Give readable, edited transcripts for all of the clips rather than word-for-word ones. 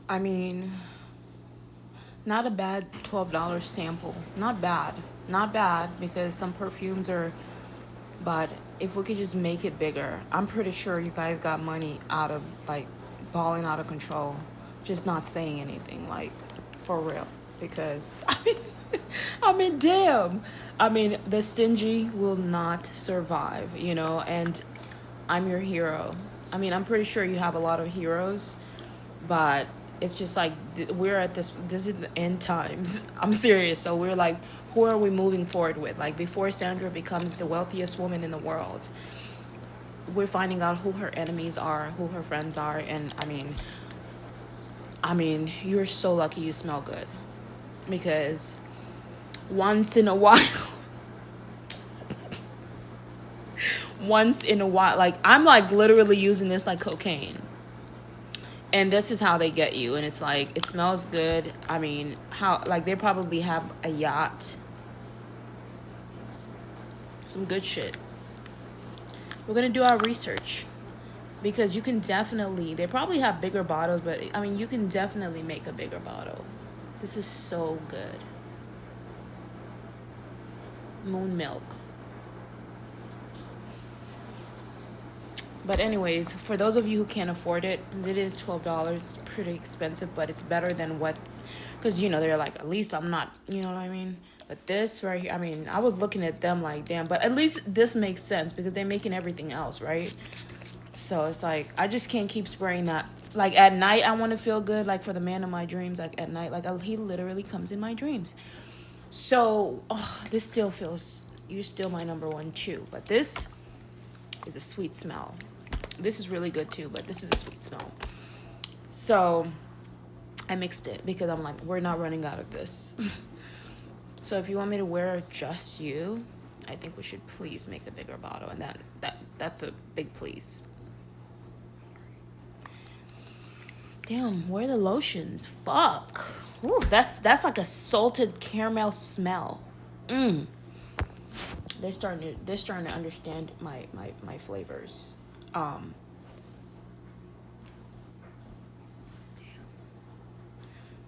I mean, not a bad $12 sample. Not bad. Not bad because some perfumes are, but if we could just make it bigger, I'm pretty sure you guys got money out of like balling out of control, just not saying anything, like for real. Because I mean, damn. I mean, the stingy will not survive, you know, and I'm your hero. I mean, I'm pretty sure you have a lot of heroes, but it's just like we're at this is the end times. I'm serious. So we're like, who are we moving forward with? Like before Sandra becomes the wealthiest woman in the world, we're finding out who her enemies are, who her friends are, and I mean, you're so lucky you smell good, because once in a while, once in a while, like I'm like literally using this like cocaine. And this is how they get you, and it's like it smells good. I mean, how like they probably have a yacht, some good shit. We're gonna do our research, because you can definitely, they probably have bigger bottles, but I mean, you can definitely make a bigger bottle. This is so good. Moon milk. But anyways, for those of you who can't afford it, it is $12. It's pretty expensive, but it's better than what, because you know they're like, at least I'm not, you know what I mean. But this right here, I mean, I was looking at them like, damn. But at least this makes sense because they're making everything else, right? So it's like I just can't keep spraying that. Like at night, I want to feel good. Like for the man of my dreams, like at night, like he literally comes in my dreams. So this still feels. You're still my number one too. But this is a sweet smell. This is really good too, but this is a sweet smell. So I mixed it because I'm like, we're not running out of this. So if you want me to wear just you, I think we should please make a bigger bottle, and that's a big please. Damn, where are the lotions? Fuck. Ooh, that's like a salted caramel smell. They're starting to understand my flavors. Um,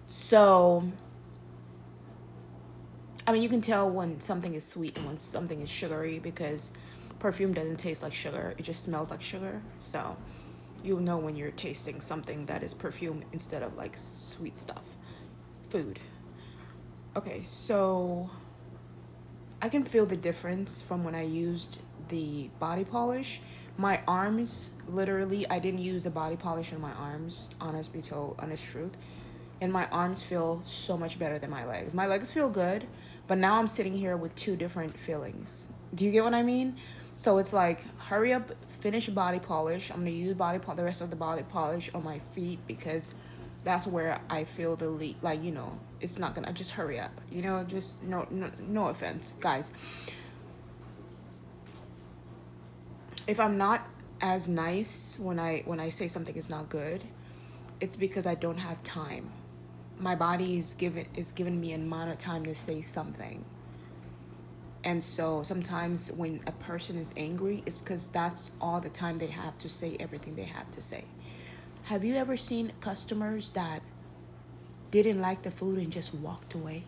so I mean, you can tell when something is sweet and when something is sugary, because perfume doesn't taste like sugar; it just smells like sugar. So you'll know when you're tasting something that is perfume instead of like sweet stuff, food. Okay, so I can feel the difference from when I used the body polish. My arms, literally, I didn't use the body polish on my arms, honest be told, honest truth. And my arms feel so much better than my legs. My legs feel good, but now I'm sitting here with two different feelings. Do you get what I mean? So it's like, hurry up, finish body polish. I'm gonna use the rest of the body polish on my feet, because that's where I feel the lead. Like, it's not gonna, just hurry up. Just no offense, guys. If I'm not as nice when I say something is not good, it's because I don't have time. My body is giving me an amount of time to say something. And so sometimes when a person is angry, it's because that's all the time they have to say everything they have to say. Have you ever seen customers that didn't like the food and just walked away?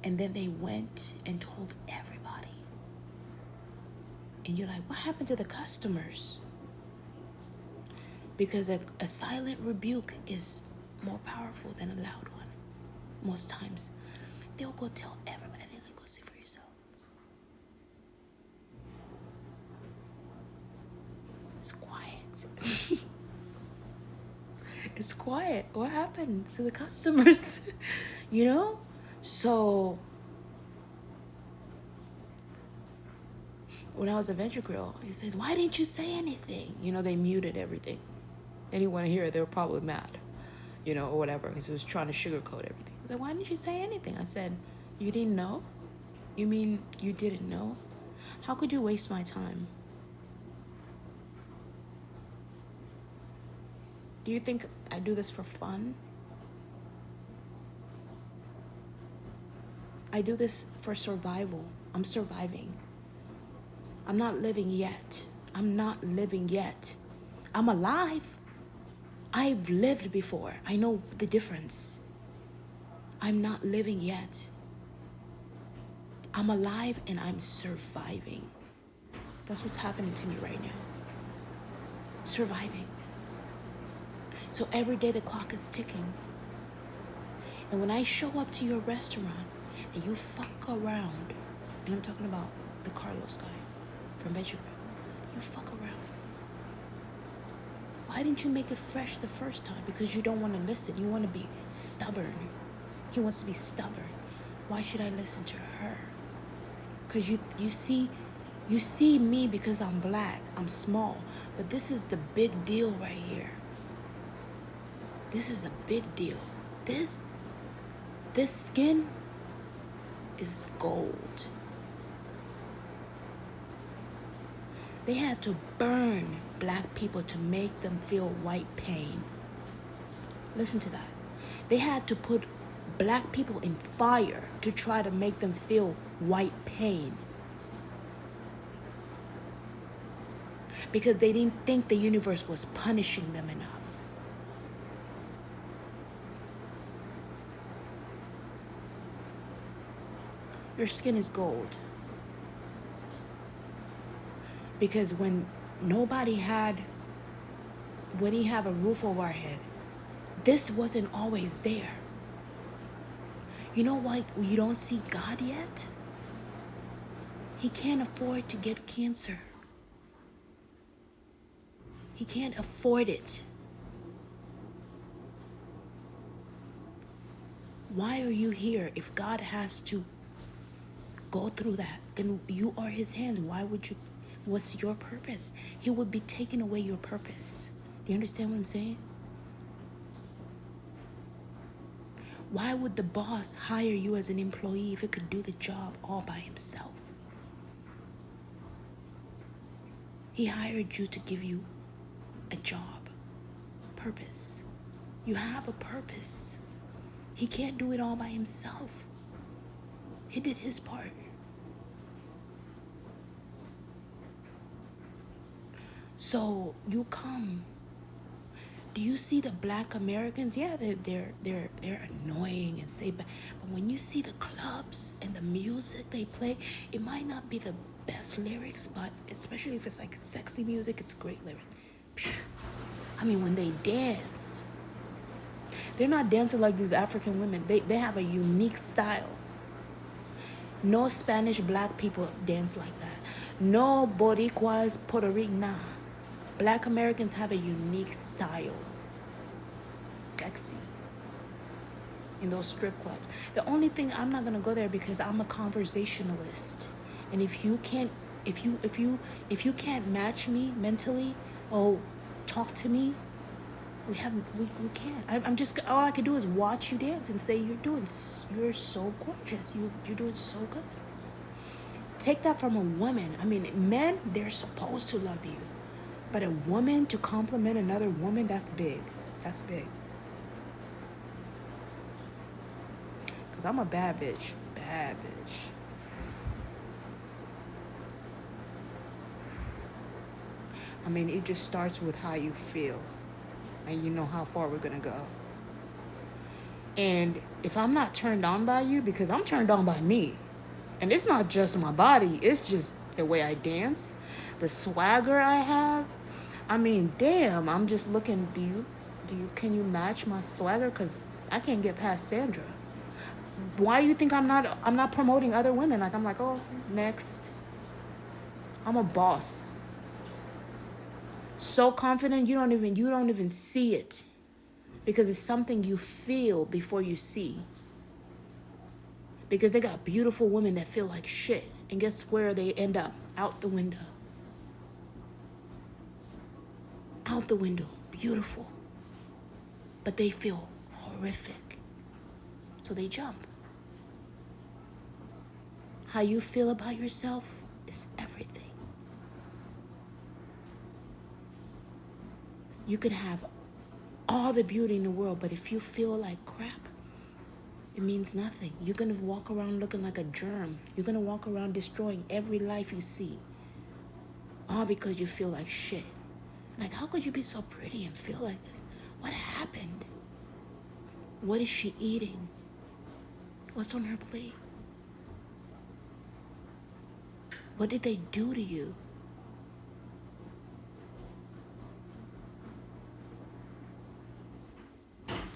And then they went and told everybody. And you're like, what happened to the customers? Because a silent rebuke is more powerful than a loud one. Most times. They'll go tell everybody. They're like, go see for yourself. It's quiet. It's quiet. What happened to the customers? you know? So when I was a Venture Grill, he said, why didn't you say anything? They muted everything. Anyone here, they were probably mad, or whatever, because he was trying to sugarcoat everything. I said, why didn't you say anything? I said, you didn't know? You mean you didn't know? How could you waste my time? Do you think I do this for fun? I do this for survival. I'm surviving. I'm not living yet. I'm not living yet. I'm alive. I've lived before. I know the difference. I'm not living yet. I'm alive and I'm surviving. That's what's happening to me right now. Surviving. So every day the clock is ticking. And when I show up to your restaurant and you fuck around, and I'm talking about the Carlos guy from Veggie Grill, you fuck around. Why didn't you make it fresh the first time? Because you don't want to listen. You want to be stubborn. He wants to be stubborn. Why should I listen to her? Because you see me because I'm black, I'm small. But this is the big deal right here. This is a big deal. This skin is gold. They had to burn black people to make them feel white pain. Listen to that. They had to put black people in fire to try to make them feel white pain. Because they didn't think the universe was punishing them enough. Your skin is gold. Because when we have a roof over our head, this wasn't always there. You know why you don't see God yet? He can't afford to get cancer. He can't afford it. Why are you here? If God has to go through that, then you are his hands. Why would you? What's your purpose? He would be taking away your purpose. Do you understand what I'm saying? Why would the boss hire you as an employee if he could do the job all by himself? He hired you to give you a job, purpose. You have a purpose. He can't do it all by himself. He did his part. So you come. Do you see the black Americans? Yeah, they're annoying and say, but when you see the clubs and the music they play, it might not be the best lyrics, but especially if it's like sexy music, it's great lyrics. I mean, when they dance, they're not dancing like these African women. They have a unique style. No Spanish black people dance like that. No Boricuas, Puerto Rican, nah. Black Americans have a unique style. Sexy. In those strip clubs. The only thing, I'm not gonna go there because I'm a conversationalist. And if you can't match me mentally, or talk to me, we can't. I'm just, all I can do is watch you dance and say you're so gorgeous. You're doing so good. Take that from a woman. I mean, men, they're supposed to love you. But a woman to compliment another woman, that's big. That's big. Because I'm a bad bitch. Bad bitch. I mean, it just starts with how you feel. And you know how far we're going to go. And if I'm not turned on by you, because I'm turned on by me. And it's not just my body. It's just the way I dance. The swagger I have. I mean, damn, I'm just looking, can you match my swagger? Because I can't get past Sandra. Why do you think I'm not promoting other women? Like, I'm like, oh, next. I'm a boss. So confident, you don't even see it. Because it's something you feel before you see. Because they got beautiful women that feel like shit. And guess where they end up? Out the window. Out the window. Beautiful. But they feel horrific. So they jump. How you feel about yourself is everything. You could have all the beauty in the world, but if you feel like crap, it means nothing. You're going to walk around looking like a germ. You're going to walk around destroying every life you see. All because you feel like shit. Like, how could you be so pretty and feel like this? What happened? What is she eating? What's on her plate? What did they do to you?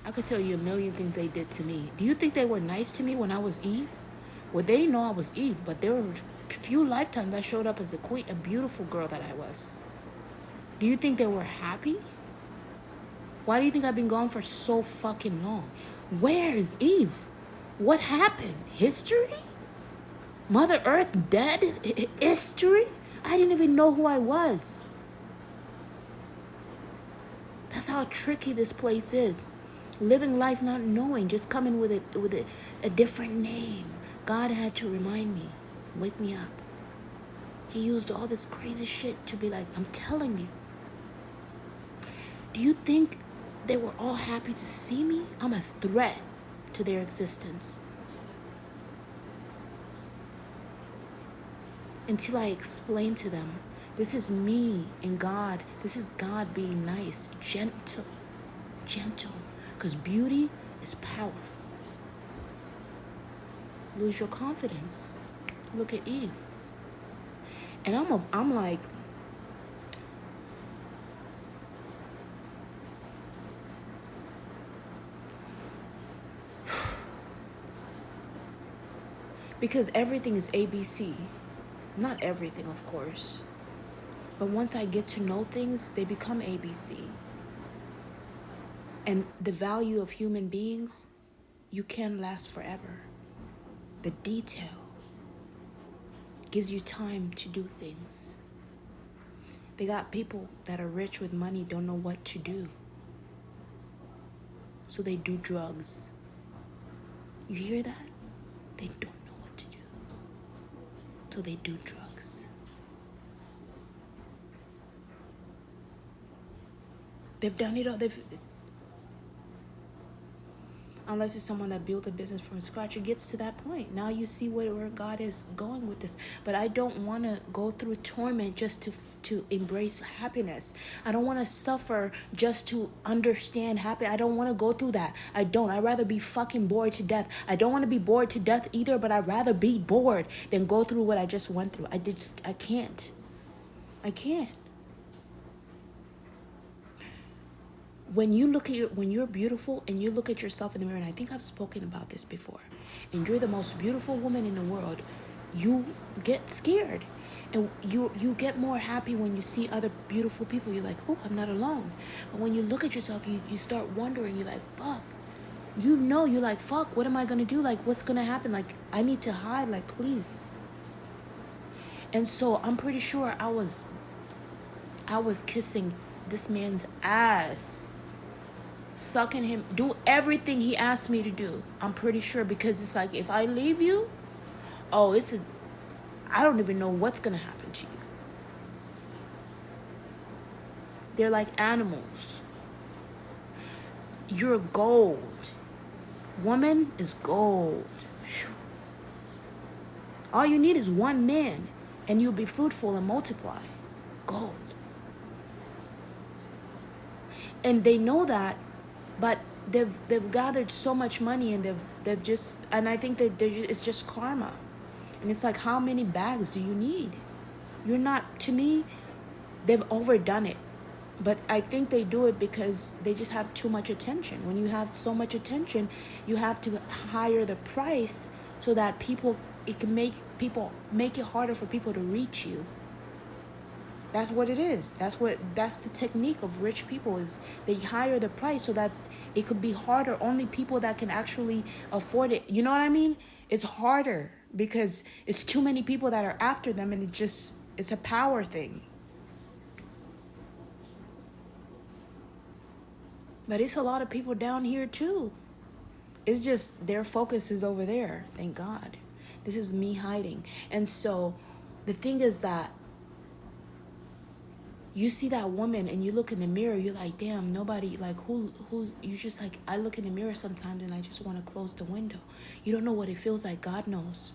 I could tell you a million things they did to me. Do you think they were nice to me when I was Eve? Well, they didn't know I was Eve, but there were few lifetimes I showed up as a queen, a beautiful girl that I was. Do you think they were happy? Why do you think I've been gone for so fucking long? Where's Eve? What happened? History? Mother Earth dead? History? I didn't even know who I was. That's how tricky this place is. Living life not knowing, just coming with a different name. God had to remind me, wake me up. He used all this crazy shit to be like, I'm telling you. Do you think they were all happy to see me? I'm a threat to their existence. Until I explain to them, this is me and God. This is God being nice, gentle. Because beauty is powerful. Lose your confidence. Look at Eve. And I'm like, because everything is ABC. Not everything, of course. But once I get to know things, they become ABC. And the value of human beings, you can last forever. The detail gives you time to do things. They got people that are rich with money, don't know what to do. So they do drugs. You hear that? They don't know what to do. So they do drugs. They've done it all. Unless it's someone that built a business from scratch, it gets to that point. Now you see where God is going with this. But I don't want to go through torment just to embrace happiness. I don't want to suffer just to understand happiness. I don't want to go through that. I don't. I'd rather be fucking bored to death. I don't want to be bored to death either, but I'd rather be bored than go through what I just went through. I can't. I can't. When you're beautiful and you look at yourself in the mirror, and I think I've spoken about this before, and you're the most beautiful woman in the world, you get scared. And you get more happy when you see other beautiful people. You're like, oh, I'm not alone. But when you look at yourself, you start wondering, you're like, fuck. You're like, fuck, what am I going to do? Like, what's going to happen? Like, I need to hide, like, please. And so I'm pretty sure I was kissing this man's ass, sucking him, do everything he asked me to do. I'm pretty sure, because it's like, if I leave you, I don't even know what's gonna happen to you. They're like animals. You're gold. Woman is gold. Whew. All you need is one man, and you'll be fruitful and multiply. Gold. And they know that, but they've gathered so much money, and they've just, and I think that it's just karma. And it's like, how many bags do you need? You're not, to me, they've overdone it. But I think they do it because they just have too much attention. When you have so much attention, you have to higher the price so that it can make it harder for people to reach you. That's what it is. That's the technique of rich people, is they higher the price so that it could be harder. Only people that can actually afford it. You know what I mean? It's harder because it's too many people that are after them, and it's a power thing. But it's a lot of people down here too. It's just their focus is over there. Thank God. This is me hiding. And so the thing is that you see that woman and you look in the mirror, you're like, damn, nobody, like, who's, you just like, I look in the mirror sometimes and I just want to close the window. You don't know what it feels like. God knows.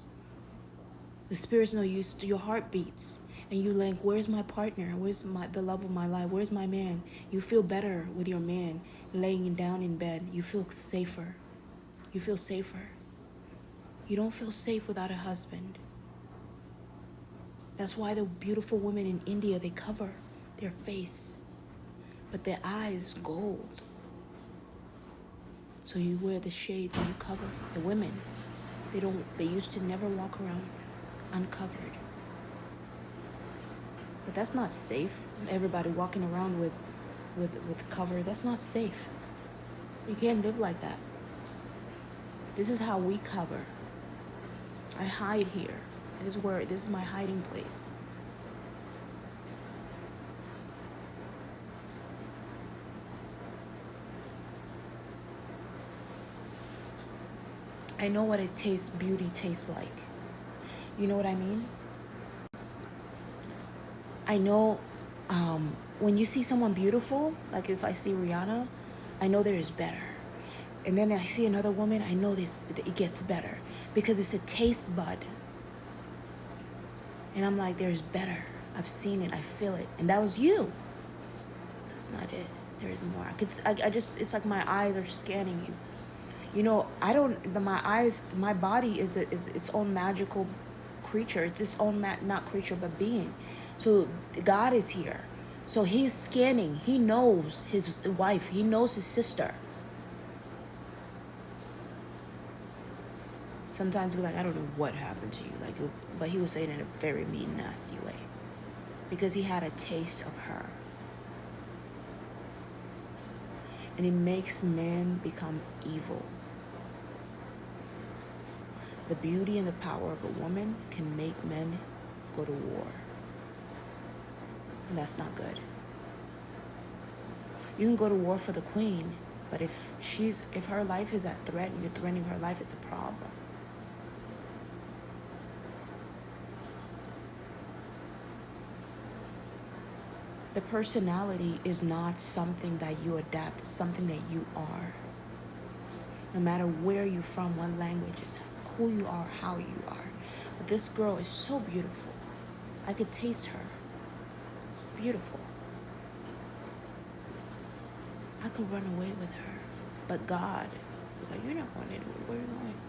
The spirits know your heart beats. and you like, where's my partner? Where's the love of my life? Where's my man? You feel better with your man laying down in bed. You feel safer. You feel safer. You don't feel safe without a husband. That's why the beautiful women in India, they cover their face, but their eyes gold. So you wear the shades and you cover. The women, they used to never walk around uncovered. But that's not safe. Everybody walking around with cover, that's not safe. You can't live like that. This is how we cover. I hide here. This is my hiding place. I know what beauty tastes like. You know what I mean? I know when you see someone beautiful, like if I see Rihanna, I know there is better. And then I see another woman, I know it gets better because it's a taste bud. And I'm like, there's better. I've seen it, I feel it. And that was you. That's not it. There's more. It's like my eyes are scanning you. You know, my body is its own magical creature. It's its own, not creature, but being. So God is here. So he's scanning. He knows his wife. He knows his sister. Sometimes we're like, I don't know what happened to you. But he was saying it in a very mean, nasty way. Because he had a taste of her. And it makes men become evil. The beauty and the power of a woman can make men go to war. And that's not good. You can go to war for the queen, but if her life is at threat and you're threatening her life, it's a problem. The personality is not something that you adapt, it's something that you are. No matter where you're from, what language, is who you are, how you are. But this girl is so beautiful. I could taste her. It's beautiful. I could run away with her. But God was like, you're not going anywhere. Where are you going?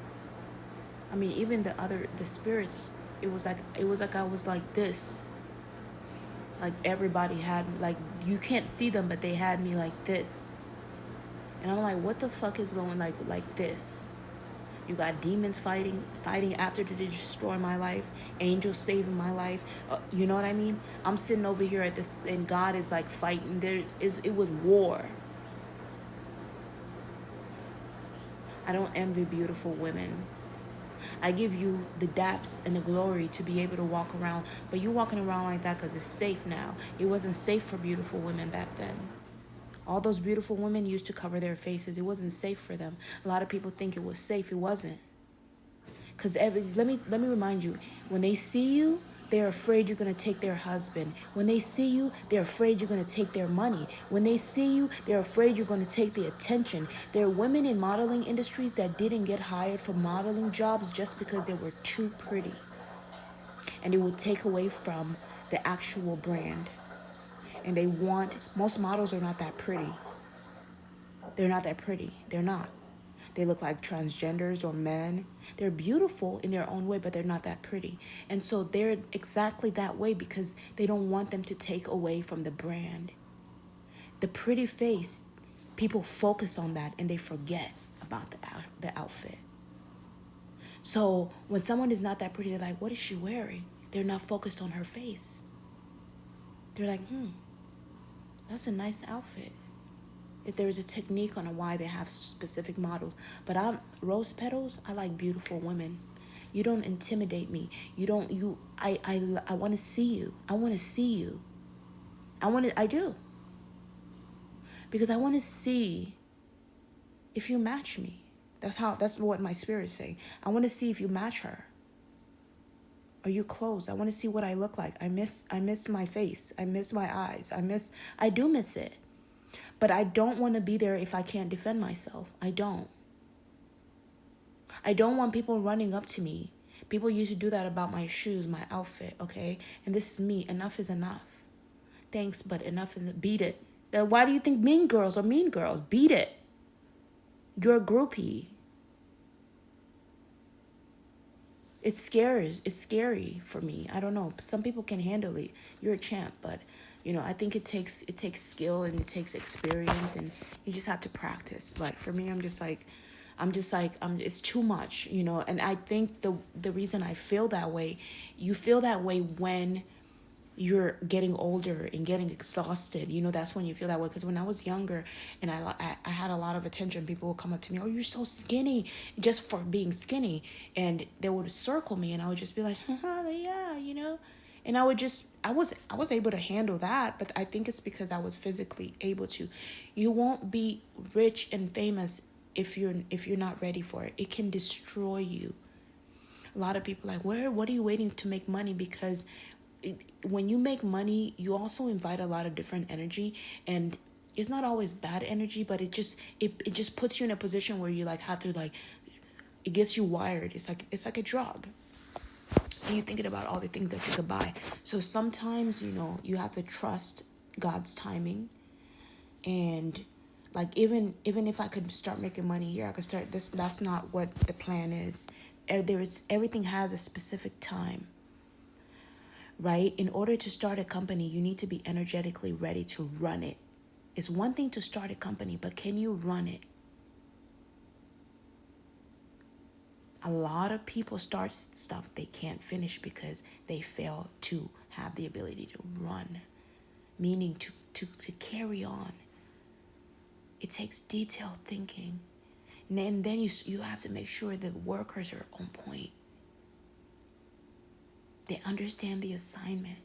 I mean, even the spirits, it was like I was like this. Like everybody had, like, you can't see them, but they had me like this. And I'm like, what the fuck is going like this? You got demons fighting after to destroy my life, angels saving my life. You know what I mean? I'm sitting over here at this, and God is like fighting. It was war. I don't envy beautiful women. I give you the daps and the glory to be able to walk around, but you're walking around like that because it's safe now. It wasn't safe for beautiful women back then. All those beautiful women used to cover their faces. It wasn't safe for them. A lot of people think it was safe. It wasn't. Because let me remind you, when they see you, they're afraid you're going to take their husband. When they see you, they're afraid you're going to take their money. When they see you, they're afraid you're going to take the attention. There are women in modeling industries that didn't get hired for modeling jobs just because they were too pretty. And it would take away from the actual brand. And most models are not that pretty. They're not that pretty. They're not. They look like transgenders or men. They're beautiful in their own way, but they're not that pretty. And so they're exactly that way because they don't want them to take away from the brand. The pretty face, people focus on that and they forget about the outfit. So when someone is not that pretty, they're like, what is she wearing? They're not focused on her face. They're like, that's a nice outfit. If there's a technique on why they have specific models. But rose petals, I like beautiful women. You don't intimidate me. I want to see you. I want to see you. I do. Because I want to see if you match me. That's what my spirit's saying. I want to see if you match her. Are you close? I want to see what I look like. I miss my face. I miss my eyes. I do miss it. But I don't want to be there if I can't defend myself. I don't want people running up to me People used to do that about my shoes, my outfit, okay? And this is me. Enough is enough. Thanks, but enough is beat it. Why do you think mean girls are mean girls? Beat it. You're a groupie. It's scary. It's scary for me. I don't know. Some people can handle it. You're a champ, but I think it takes skill and it takes experience, and you just have to practice. But for me, it's too much, and I think the reason I feel that way, you feel that way when you're getting older and getting exhausted. That's when you feel that way. Because when I was younger and I had a lot of attention, people would come up to me, oh, you're so skinny, just for being skinny. And they would circle me and I would just be like, yeah, and I was able to handle that. But I think it's because I was physically able to. You won't be rich and famous if you're not ready for it. It can destroy you. A lot of people like, what are you waiting to make money? Because when you make money, you also invite a lot of different energy, and it's not always bad energy, but it just puts you in a position where you like have to like, it gets you wired. It's like a drug. And you're thinking about all the things that you could buy. So sometimes, you have to trust God's timing. And like, even if I could start making money here, I could start this. That's not what the plan is. Everything has a specific time, right? In order to start a company, you need to be energetically ready to run it. It's one thing to start a company, but can you run it? A lot of people start stuff they can't finish because they fail to have the ability to run, meaning to carry on. It takes detailed thinking. And then you have to make sure the workers are on point. They understand the assignment.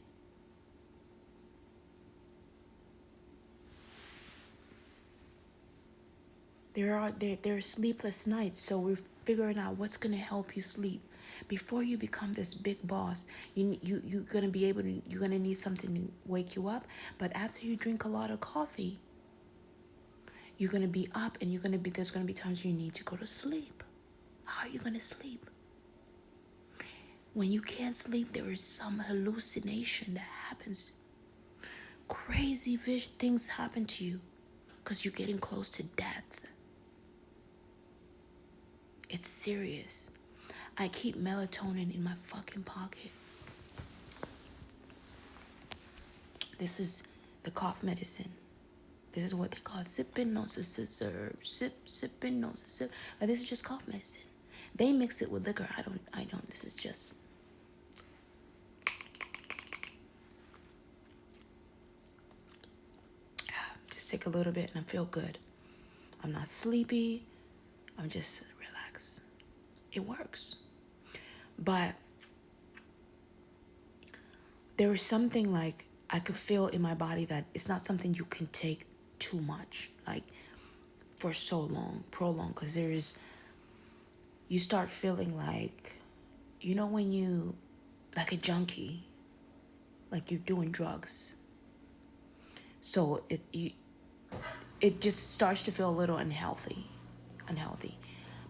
There are sleepless nights, so we're figuring out what's gonna help you sleep. Before you become this big boss, you're gonna need something to wake you up. But after you drink a lot of coffee, you're gonna be up, and there's gonna be times you need to go to sleep. How are you gonna sleep? When you can't sleep, there is some hallucination that happens. Crazy things happen to you because you're getting close to death. It's serious. I keep melatonin in my fucking pocket. This is the cough medicine. This is what they call sipping notes of scissor. Sipping notes of sip. But this is just cough medicine. They mix it with liquor. I don't. This is just. Just take a little bit and I feel good. I'm not sleepy. I'm just relaxed. It works. But there is something like I could feel in my body that it's not something you can take too much, like for so long, prolonged, because you start feeling like, when you, like a junkie, like you're doing drugs. So it just starts to feel a little unhealthy,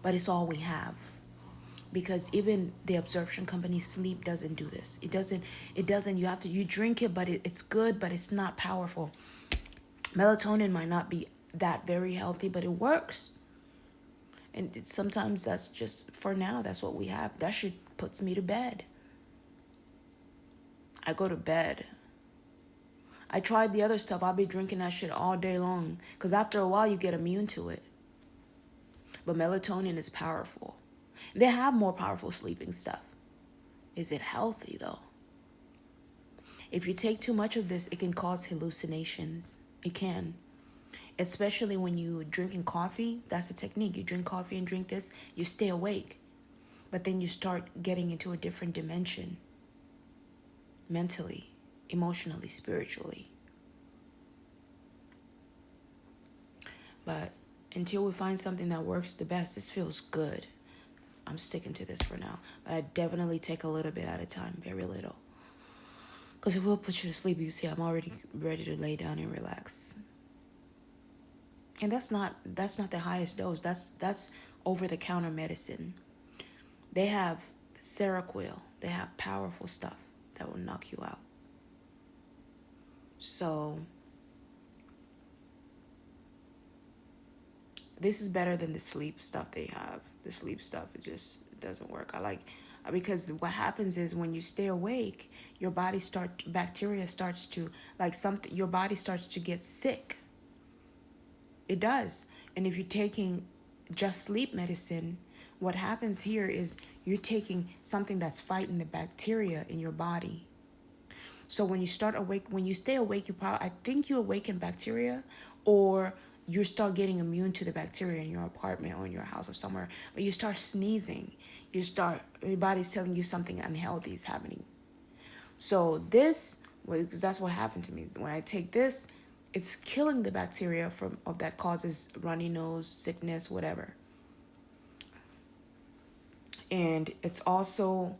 but it's all we have. Because even the absorption company, sleep doesn't do this. It doesn't, you drink it, but it's good, but it's not powerful. Melatonin might not be that very healthy, but it works. And sometimes that's just, for now, that's what we have. That shit puts me to bed. I go to bed. I tried the other stuff. I'll be drinking that shit all day long. Because after a while, you get immune to it. But melatonin is powerful. They have more powerful sleeping stuff. Is it healthy, though? If you take too much of this, it can cause hallucinations. It can. Especially when you're drinking coffee. That's a technique. You drink coffee and drink this, you stay awake. But then you start getting into a different dimension. Mentally, emotionally, spiritually. But until we find something that works the best, this feels good. I'm sticking to this for now. But I definitely take a little bit at a time, very little. Because it will put you to sleep. You see, I'm already ready to lay down and relax. And that's not the highest dose. That's over-the-counter medicine. They have Seroquel. They have powerful stuff that will knock you out. So this is better than the sleep stuff they have. The sleep stuff, it just doesn't work. Because what happens is when you stay awake, your bacteria starts to, like something, your body starts to get sick. It does. And if you're taking just sleep medicine, what happens here is you're taking something that's fighting the bacteria in your body. So when you stay awake, I think you awaken bacteria, or you start getting immune to the bacteria in your apartment or in your house or somewhere. But you start sneezing, your body's telling you something unhealthy is happening. So because that's what happened to me. When I take this, it's killing the bacteria that causes runny nose, sickness, whatever. And it's also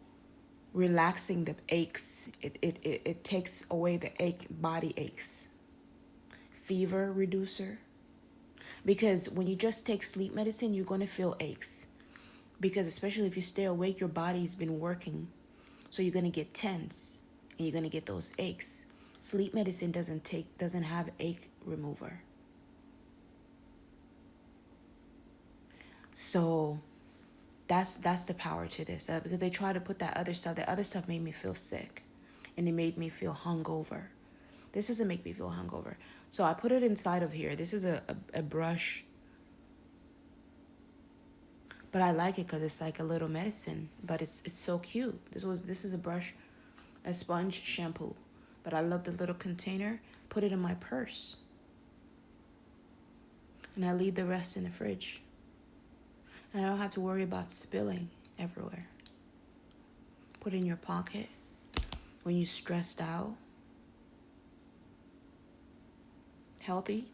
relaxing the aches. It takes away the body aches. Fever reducer. Because when you just take sleep medicine, you're going to feel aches. Because especially if you stay awake, your body's been working. So you're going to get tense and you're going to get those aches. Sleep medicine doesn't have ache remover. So that's the power to this, because they try to put that other stuff made me feel sick, and it made me feel hungover. This doesn't make me feel hungover. So I put it inside of here. This is a brush, but I like it because it's like a little medicine, but it's so cute. This is a sponge shampoo, but I love the little container. Put it in my purse, and I leave the rest in the fridge. And I don't have to worry about spilling everywhere. Put it in your pocket when you're stressed out. Healthy.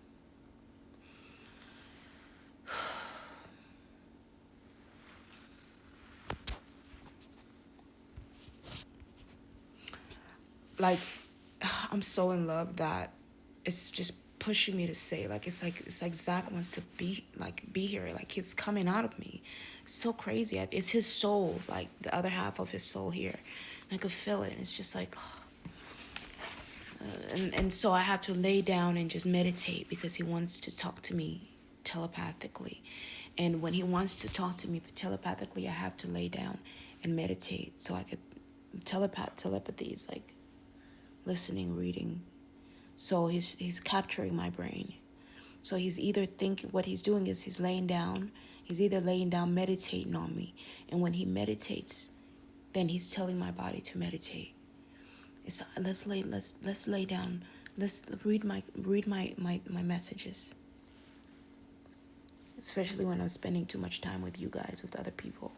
Like, I'm so in love that it's just pushing me to say, like, it's like Zach wants to be here, like it's coming out of me. It's so crazy. It's his soul, like the other half of his soul here. And I could feel it, and it's just like, and so I have to lay down and just meditate, because he wants to talk to me telepathically. And when he wants to talk to me telepathically, I have to lay down and meditate so I could telepathy is like listening, reading. So he's capturing my brain. So he's either thinking, what he's doing is he's either laying down, meditating on me. And when he meditates, then he's telling my body to meditate. Let's lay down. Let's read my messages. Especially when I'm spending too much time with you guys, with other people.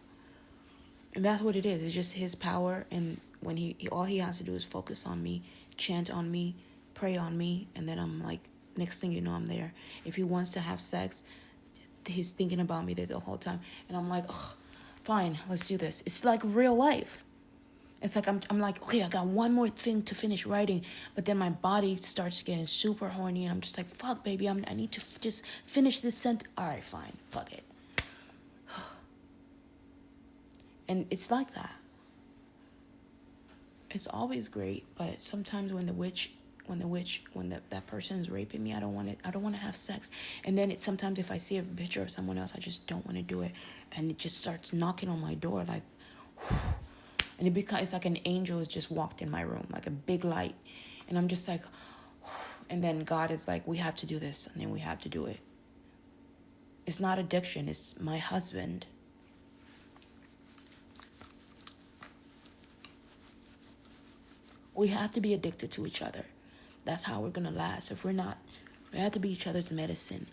And that's what it is. It's just his power. And when he all he has to do is focus on me, chant on me, pray on me, and then I'm like, next thing you know, I'm there. If he wants to have sex, he's thinking about me the whole time. And I'm like, oh, fine, let's do this. It's like real life. It's like I'm like, okay, I got one more thing to finish writing, but then my body starts getting super horny, and I'm just like, fuck, baby, I need to just finish this sentence. All right, fine, fuck it. And it's like that. It's always great, but sometimes when that person is raping me, I don't want to have sex. And then sometimes if I see a picture of someone else, I just don't want to do it, and it just starts knocking on my door like. And it's like an angel has just walked in my room, like a big light. And I'm just like, and then God is like, we have to do this. And then we have to do it. It's not addiction. It's my husband. We have to be addicted to each other. That's how we're going to last. If we're not, we have to be each other's medicine.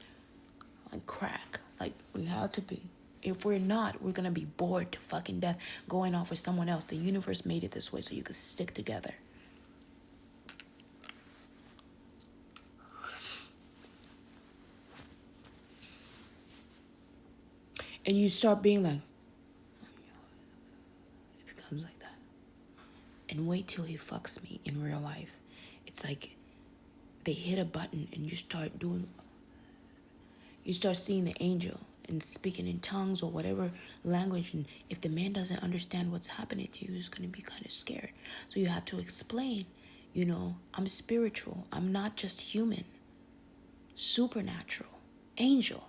Like crack. Like, we have to be. If we're not, we're going to be bored to fucking death going off with someone else. The universe made it this way so you could stick together. And you start being like, it becomes like that. And wait till he fucks me in real life. It's like they hit a button and you start seeing the angel. and speaking in tongues or whatever language, and if the man doesn't understand what's happening to you, he's going to be kind of scared. So you have to explain, I'm spiritual, I'm not just human, supernatural, angel.